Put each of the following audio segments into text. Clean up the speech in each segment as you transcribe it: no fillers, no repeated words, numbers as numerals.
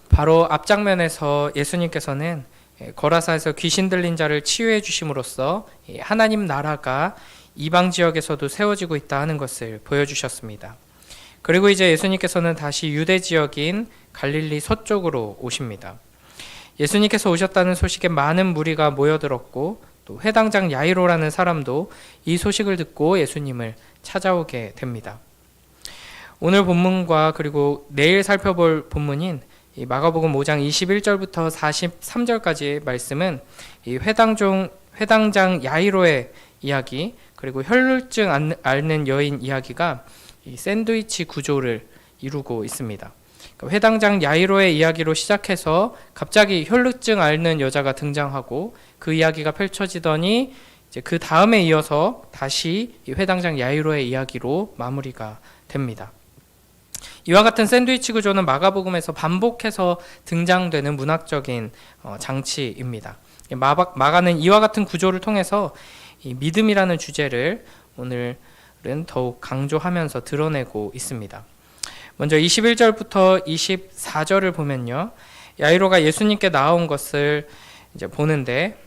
바로 앞장면에서 예수님께서는 거라사에서 귀신 들린 자를 치유해 주심으로써 하나님 나라가 이방 지역에서도 세워지고 있다 하는 것을 보여주셨습니다. 그리고 이제 예수님께서는 다시 유대 지역인 갈릴리 서쪽으로 오십니다. 예수님께서 오셨다는 소식에 많은 무리가 모여들었고 또 회당장 야이로라는 사람도 이 소식을 듣고 예수님을 찾아오게 됩니다. 오늘 본문과 그리고 내일 살펴볼 본문인 이 마가복음 5장 21절부터 43절까지의 말씀은 이 회당장 야이로의 이야기 그리고 혈루증 앓는 여인 이야기가 이 샌드위치 구조를 이루고 있습니다. 그러니까 회당장 야이로의 이야기로 시작해서 갑자기 혈루증 앓는 여자가 등장하고 그 이야기가 펼쳐지더니 이제 그 다음에 이어서 다시 이 회당장 야이로의 이야기로 마무리가 됩니다. 이와 같은 샌드위치 구조는 마가복음에서 반복해서 등장되는 문학적인 장치입니다. 마가는 이와 같은 구조를 통해서 이 믿음이라는 주제를 오늘은 더욱 강조하면서 드러내고 있습니다. 먼저 21절부터 24절을 보면요, 야이로가 예수님께 나온 것을 이제 보는데,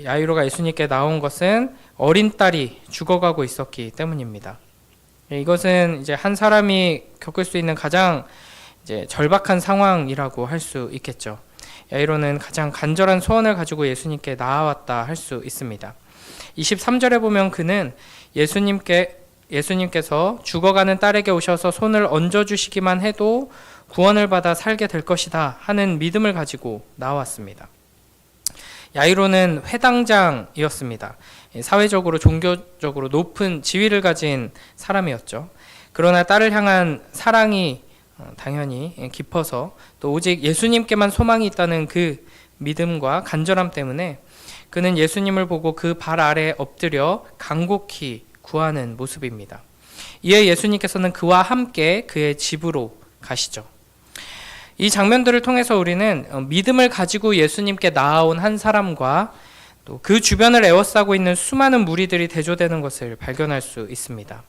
야이로가 예수님께 나온 것은 어린 딸이 죽어가고 있었기 때문입니다. 이것은 이제 한 사람이 겪을 수 있는 가장 이제 절박한 상황이라고 할 수 있겠죠. 야이로는 가장 간절한 소원을 가지고 예수님께 나아왔다 할 수 있습니다. 23절에 보면 그는 예수님께서 죽어가는 딸에게 오셔서 손을 얹어주시기만 해도 구원을 받아 살게 될 것이다 하는 믿음을 가지고 나왔습니다. 야이로는 회당장이었습니다. 사회적으로 종교적으로 높은 지위를 가진 사람이었죠. 그러나 딸을 향한 사랑이 당연히 깊어서 또 오직 예수님께만 소망이 있다는 그 믿음과 간절함 때문에 그는 예수님을 보고 그 발 아래 엎드려 간곡히 구하는 모습입니다. 이에 예수님께서는 그와 함께 그의 집으로 가시죠. 이 장면들을 통해서 우리는 믿음을 가지고 예수님께 나아온 한 사람과 또 그 주변을 에워싸고 있는 수많은 무리들이 대조되는 것을 발견할 수 있습니다.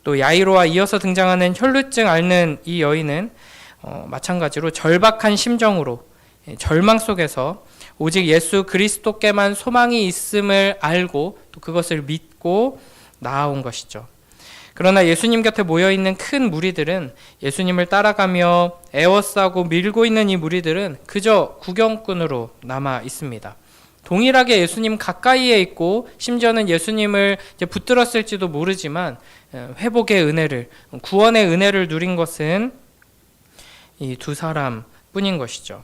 또 야이로와 이어서 등장하는 혈루증 앓는 이 여인은 마찬가지로 절박한 심정으로 절망 속에서 오직 예수 그리스도께만 소망이 있음을 알고 또 그것을 믿고 나아온 것이죠. 그러나 예수님 곁에 모여있는 큰 무리들은 예수님을 따라가며 에워싸고 밀고 있는 이 무리들은 그저 구경꾼으로 남아 있습니다. 동일하게 예수님 가까이에 있고 심지어는 예수님을 붙들었을지도 모르지만 회복의 은혜를, 구원의 은혜를 누린 것은 이 두 사람 뿐인 것이죠.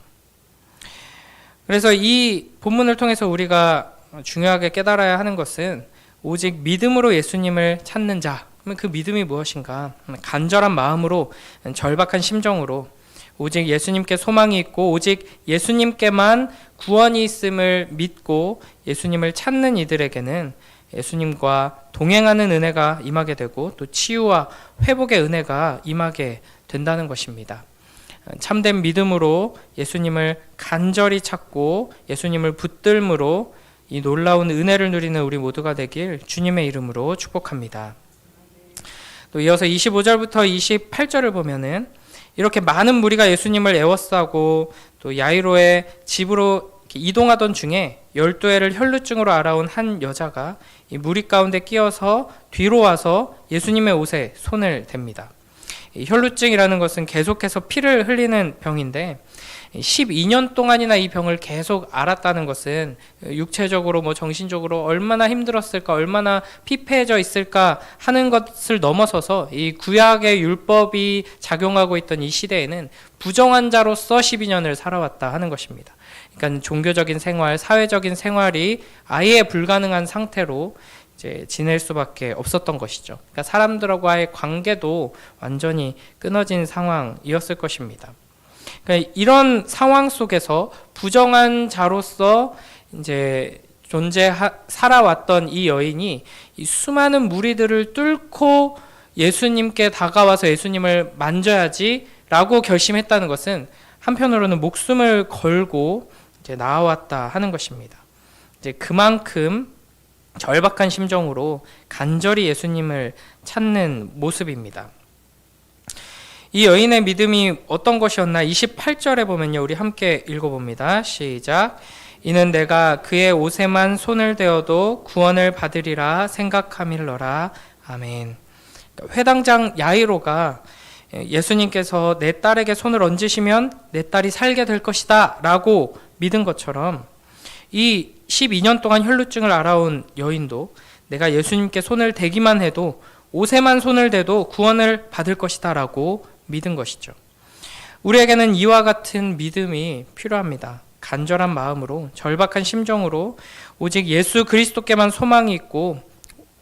그래서 이 본문을 통해서 우리가 중요하게 깨달아야 하는 것은 오직 믿음으로 예수님을 찾는 자, 그 믿음이 무엇인가? 간절한 마음으로, 절박한 심정으로 오직 예수님께 소망이 있고 오직 예수님께만 구원이 있음을 믿고 예수님을 찾는 이들에게는 예수님과 동행하는 은혜가 임하게 되고 또 치유와 회복의 은혜가 임하게 된다는 것입니다. 참된 믿음으로 예수님을 간절히 찾고 예수님을 붙들므로 이 놀라운 은혜를 누리는 우리 모두가 되길 주님의 이름으로 축복합니다. 또 이어서 25절부터 28절을 보면은 이렇게 많은 무리가 예수님을 에워싸고 또 야이로의 집으로 이동하던 중에 12해를 혈루증으로 앓아온 한 여자가 이 무리 가운데 끼어서 뒤로 와서 예수님의 옷에 손을 댑니다. 이 혈루증이라는 것은 계속해서 피를 흘리는 병인데 12년 동안이나 이 병을 계속 앓았다는 것은 육체적으로 정신적으로 얼마나 힘들었을까, 얼마나 피폐해져 있을까 하는 것을 넘어서서 이 구약의 율법이 작용하고 있던 이 시대에는 부정한 자로서 12년을 살아왔다 하는 것입니다. 그러니까 종교적인 생활, 사회적인 생활이 아예 불가능한 상태로 이제 지낼 수밖에 없었던 것이죠. 그러니까 사람들과의 관계도 완전히 끊어진 상황이었을 것입니다. 그러니까 이런 상황 속에서 부정한 자로서 이제 살아왔던 이 여인이 이 수많은 무리들을 뚫고 예수님께 다가와서 예수님을 만져야지라고 결심했다는 것은 한편으로는 목숨을 걸고 이제 나아왔다 하는 것입니다. 이제 그만큼 절박한 심정으로 간절히 예수님을 찾는 모습입니다. 이 여인의 믿음이 어떤 것이었나? 28절에 보면요, 우리 함께 읽어봅니다. 시작. 이는 내가 그의 옷에만 손을 대어도 구원을 받으리라 생각함일러라. 아멘. 회당장 야이로가 예수님께서 내 딸에게 손을 얹으시면 내 딸이 살게 될 것이다 라고 믿은 것처럼, 이 12년 동안 혈루증을 앓아온 여인도 내가 예수님께 손을 대기만 해도, 옷에만 손을 대도 구원을 받을 것이다 라고 믿은 것이죠. 우리에게는 이와 같은 믿음이 필요합니다. 간절한 마음으로, 절박한 심정으로 오직 예수 그리스도께만 소망이 있고,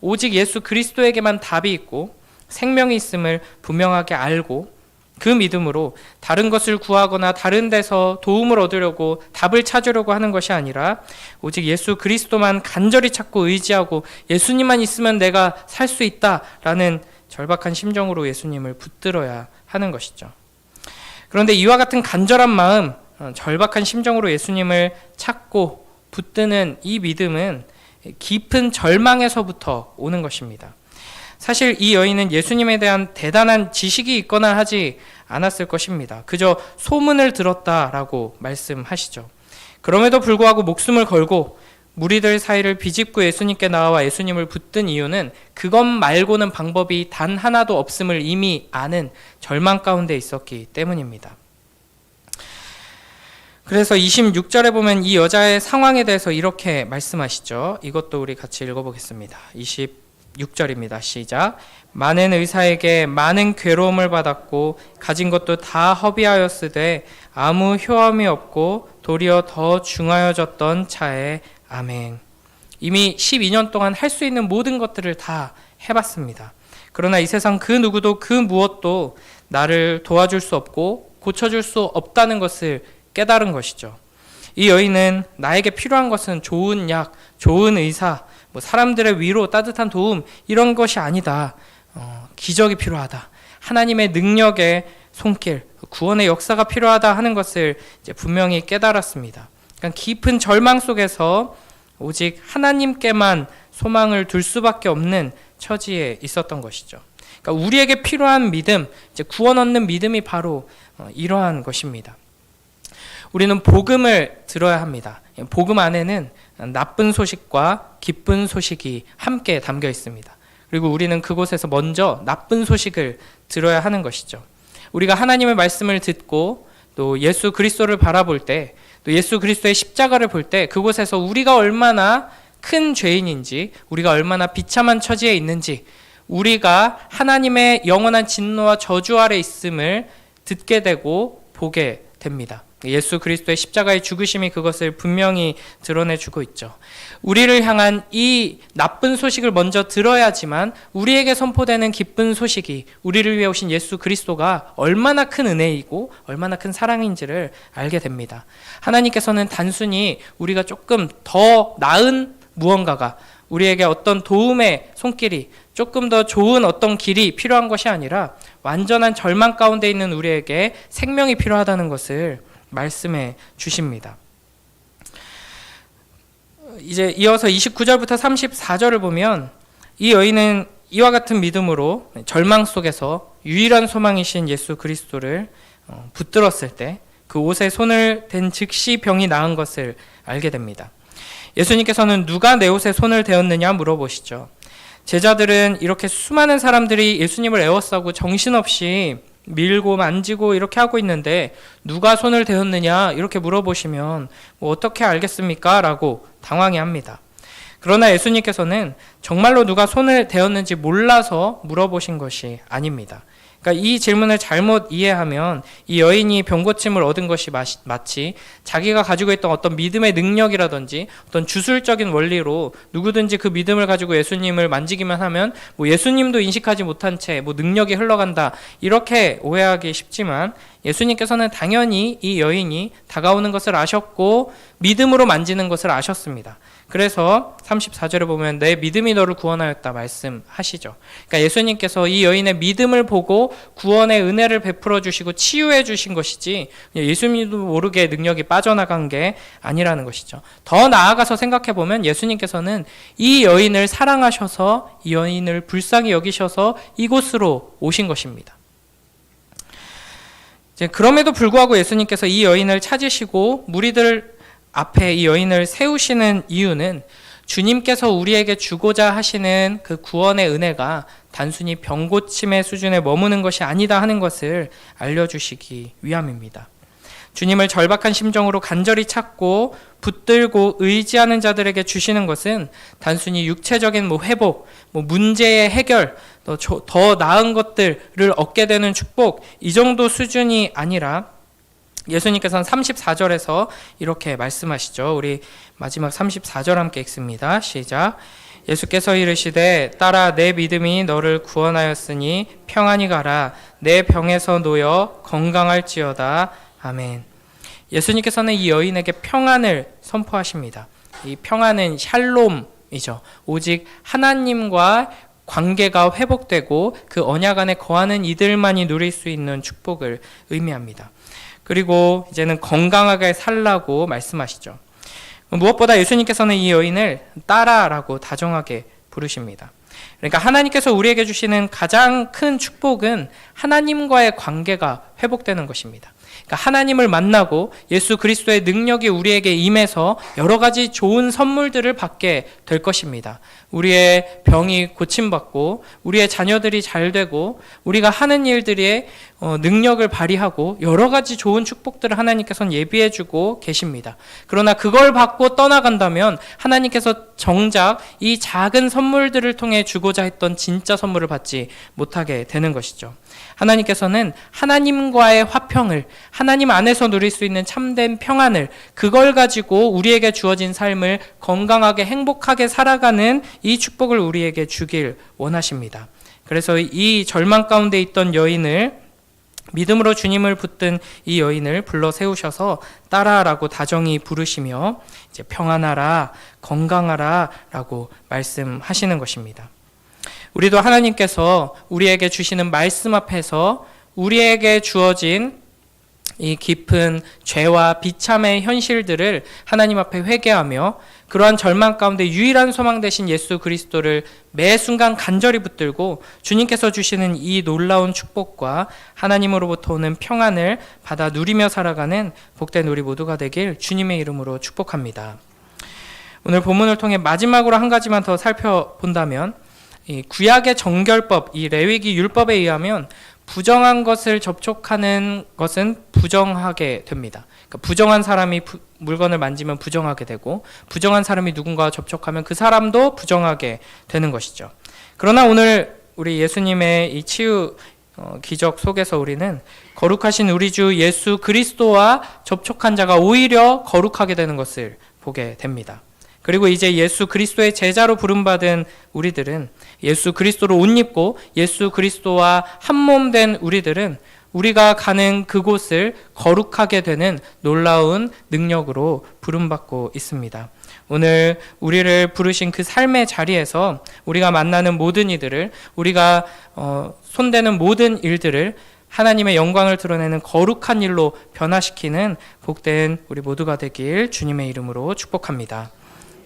오직 예수 그리스도에게만 답이 있고 생명이 있음을 분명하게 알고, 그 믿음으로 다른 것을 구하거나 다른 데서 도움을 얻으려고 답을 찾으려고 하는 것이 아니라 오직 예수 그리스도만 간절히 찾고 의지하고 예수님만 있으면 내가 살 수 있다라는 절박한 심정으로 예수님을 붙들어야 하는 것이죠. 그런데 이와 같은 간절한 마음, 절박한 심정으로 예수님을 찾고 붙드는 이 믿음은 깊은 절망에서부터 오는 것입니다. 사실 이 여인은 예수님에 대한 대단한 지식이 있거나 하지 않았을 것입니다. 그저 소문을 들었다라고 말씀하시죠. 그럼에도 불구하고 목숨을 걸고 무리들 사이를 비집고 예수님께 나와 예수님을 붙든 이유는 그것 말고는 방법이 단 하나도 없음을 이미 아는 절망 가운데 있었기 때문입니다. 그래서 26절에 보면 이 여자의 상황에 대해서 이렇게 말씀하시죠. 이것도 우리 같이 읽어보겠습니다. 26절입니다. 시작. 많은 의사에게 많은 괴로움을 받았고 가진 것도 다 허비하였으되 아무 효험이 없고 도리어 더 중하여졌던 차에 아멘. 이미 12년 동안 할 수 있는 모든 것들을 다 해봤습니다. 그러나 이 세상 그 누구도 그 무엇도 나를 도와줄 수 없고 고쳐줄 수 없다는 것을 깨달은 것이죠. 이 여인은 나에게 필요한 것은 좋은 약, 좋은 의사, 사람들의 위로, 따뜻한 도움 이런 것이 아니다. 기적이 필요하다. 하나님의 능력의 손길, 구원의 역사가 필요하다 하는 것을 이제 분명히 깨달았습니다. 그러니까 깊은 절망 속에서 오직 하나님께만 소망을 둘 수밖에 없는 처지에 있었던 것이죠. 그러니까 우리에게 필요한 믿음, 이제 구원 얻는 믿음이 바로 이러한 것입니다. 우리는 복음을 들어야 합니다. 복음 안에는 나쁜 소식과 기쁜 소식이 함께 담겨 있습니다. 그리고 우리는 그곳에서 먼저 나쁜 소식을 들어야 하는 것이죠. 우리가 하나님의 말씀을 듣고 또 예수 그리스도를 바라볼 때, 또 예수 그리스도의 십자가를 볼 때 그곳에서 우리가 얼마나 큰 죄인인지, 우리가 얼마나 비참한 처지에 있는지, 우리가 하나님의 영원한 진노와 저주 아래 있음을 듣게 되고 보게 됩니다. 예수 그리스도의 십자가의 죽으심이 그것을 분명히 드러내주고 있죠. 우리를 향한 이 나쁜 소식을 먼저 들어야지만 우리에게 선포되는 기쁜 소식이, 우리를 위해 오신 예수 그리스도가 얼마나 큰 은혜이고 얼마나 큰 사랑인지를 알게 됩니다. 하나님께서는 단순히 우리가 조금 더 나은 무언가가, 우리에게 어떤 도움의 손길이, 조금 더 좋은 어떤 길이 필요한 것이 아니라 완전한 절망 가운데 있는 우리에게 생명이 필요하다는 것을 말씀해 주십니다. 이제 이어서 29절부터 34절을 보면 이 여인은 이와 같은 믿음으로 절망 속에서 유일한 소망이신 예수 그리스도를 붙들었을 때 그 옷에 손을 댄 즉시 병이 나은 것을 알게 됩니다. 예수님께서는 누가 내 옷에 손을 대었느냐 물어보시죠. 제자들은 이렇게 수많은 사람들이 예수님을 에워싸고 정신없이 밀고 만지고 이렇게 하고 있는데 누가 손을 대었느냐 이렇게 물어보시면 어떻게 알겠습니까? 라고 당황해합니다. 그러나 예수님께서는 정말로 누가 손을 대었는지 몰라서 물어보신 것이 아닙니다. 그러니까 이 질문을 잘못 이해하면 이 여인이 병고침을 얻은 것이 마치 자기가 가지고 있던 어떤 믿음의 능력이라든지 어떤 주술적인 원리로 누구든지 그 믿음을 가지고 예수님을 만지기만 하면 예수님도 인식하지 못한 채 능력이 흘러간다, 이렇게 오해하기 쉽지만 예수님께서는 당연히 이 여인이 다가오는 것을 아셨고 믿음으로 만지는 것을 아셨습니다. 그래서 34절에 보면 내 믿음이 너를 구원하였다 말씀하시죠. 그러니까 예수님께서 이 여인의 믿음을 보고 구원의 은혜를 베풀어 주시고 치유해 주신 것이지 예수님도 모르게 능력이 빠져나간 게 아니라는 것이죠. 더 나아가서 생각해 보면 예수님께서는 이 여인을 사랑하셔서 이 여인을 불쌍히 여기셔서 이곳으로 오신 것입니다. 이제 그럼에도 불구하고 예수님께서 이 여인을 찾으시고 무리들 앞에 이 여인을 세우시는 이유는 주님께서 우리에게 주고자 하시는 그 구원의 은혜가 단순히 병고침의 수준에 머무는 것이 아니다 하는 것을 알려주시기 위함입니다. 주님을 절박한 심정으로 간절히 찾고 붙들고 의지하는 자들에게 주시는 것은 단순히 육체적인 회복, 문제의 해결, 더 나은 것들을 얻게 되는 축복, 이 정도 수준이 아니라 예수님께서는 34절에서 이렇게 말씀하시죠. 우리 마지막 34절 함께 읽습니다. 시작. 예수께서 이르시되 딸아 내 믿음이 너를 구원하였으니 평안히 가라. 내 병에서 놓여 건강할지어다. 아멘. 예수님께서는 이 여인에게 평안을 선포하십니다. 이 평안은 샬롬이죠. 오직 하나님과 관계가 회복되고 그 언약 안에 거하는 이들만이 누릴 수 있는 축복을 의미합니다. 그리고 이제는 건강하게 살라고 말씀하시죠. 무엇보다 예수님께서는 이 여인을 딸아라고 다정하게 부르십니다. 그러니까 하나님께서 우리에게 주시는 가장 큰 축복은 하나님과의 관계가 회복되는 것입니다. 그러니까 하나님을 만나고 예수 그리스도의 능력이 우리에게 임해서 여러 가지 좋은 선물들을 받게 될 것입니다. 우리의 병이 고침받고 우리의 자녀들이 잘 되고 우리가 하는 일들의 능력을 발휘하고 여러 가지 좋은 축복들을 하나님께서는 예비해 주고 계십니다. 그러나 그걸 받고 떠나간다면 하나님께서 정작 이 작은 선물들을 통해 주고자 했던 진짜 선물을 받지 못하게 되는 것이죠. 하나님께서는 하나님과의 화평을, 하나님 안에서 누릴 수 있는 참된 평안을, 그걸 가지고 우리에게 주어진 삶을 건강하게 행복하게 살아가는 이 축복을 우리에게 주길 원하십니다. 그래서 이 절망 가운데 있던 여인을, 믿음으로 주님을 붙든 이 여인을 불러 세우셔서 딸아라고 다정히 부르시며 이제 평안하라, 건강하라 라고 말씀하시는 것입니다. 우리도 하나님께서 우리에게 주시는 말씀 앞에서 우리에게 주어진 이 깊은 죄와 비참의 현실들을 하나님 앞에 회개하며 그러한 절망 가운데 유일한 소망 되신 예수 그리스도를 매 순간 간절히 붙들고 주님께서 주시는 이 놀라운 축복과 하나님으로부터 오는 평안을 받아 누리며 살아가는 복된 우리 모두가 되길 주님의 이름으로 축복합니다. 오늘 본문을 통해 마지막으로 한 가지만 더 살펴본다면 이 구약의 정결법, 이 레위기 율법에 의하면 부정한 것을 접촉하는 것은 부정하게 됩니다. 그러니까 부정한 사람이 물건을 만지면 부정하게 되고 부정한 사람이 누군가와 접촉하면 그 사람도 부정하게 되는 것이죠. 그러나 오늘 우리 예수님의 이 치유 기적 속에서 우리는 거룩하신 우리 주 예수 그리스도와 접촉한 자가 오히려 거룩하게 되는 것을 보게 됩니다. 그리고 이제 예수 그리스도의 제자로 부름받은 우리들은 예수 그리스도로 옷 입고 예수 그리스도와 한 몸 된 우리들은 우리가 가는 그곳을 거룩하게 되는 놀라운 능력으로 부름받고 있습니다. 오늘 우리를 부르신 그 삶의 자리에서 우리가 만나는 모든 이들을, 우리가 손대는 모든 일들을 하나님의 영광을 드러내는 거룩한 일로 변화시키는 복된 우리 모두가 되길 주님의 이름으로 축복합니다.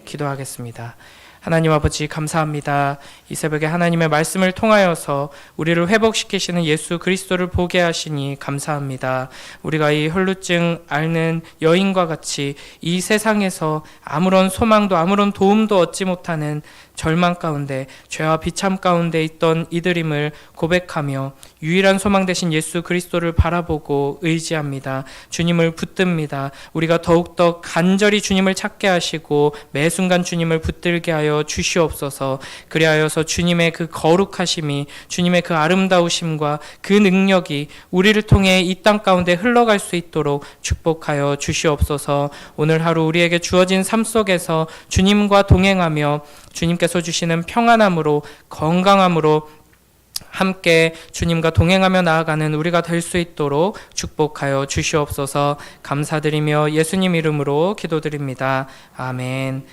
기도하겠습니다. 하나님 아버지 감사합니다. 이 새벽에 하나님의 말씀을 통하여서 우리를 회복시키시는 예수 그리스도를 보게 하시니 감사합니다. 우리가 이 혈루증 앓는 여인과 같이 이 세상에서 아무런 소망도 아무런 도움도 얻지 못하는 절망 가운데 죄와 비참 가운데 있던 이들임을 고백하며 유일한 소망 되신 예수 그리스도를 바라보고 의지합니다. 주님을 붙듭니다. 우리가 더욱더 간절히 주님을 찾게 하시고 매 순간 주님을 붙들게 하여 주시옵소서. 그리하여서 주님의 그 거룩하심이, 주님의 그 아름다우심과 그 능력이 우리를 통해 이 땅 가운데 흘러갈 수 있도록 축복하여 주시옵소서. 오늘 하루 우리에게 주어진 삶 속에서 주님과 동행하며 주님께서 주시는 평안함으로, 건강함으로 함께 주님과 동행하며 나아가는 우리가 될 수 있도록 축복하여 주시옵소서. 감사드리며 예수님 이름으로 기도드립니다. 아멘.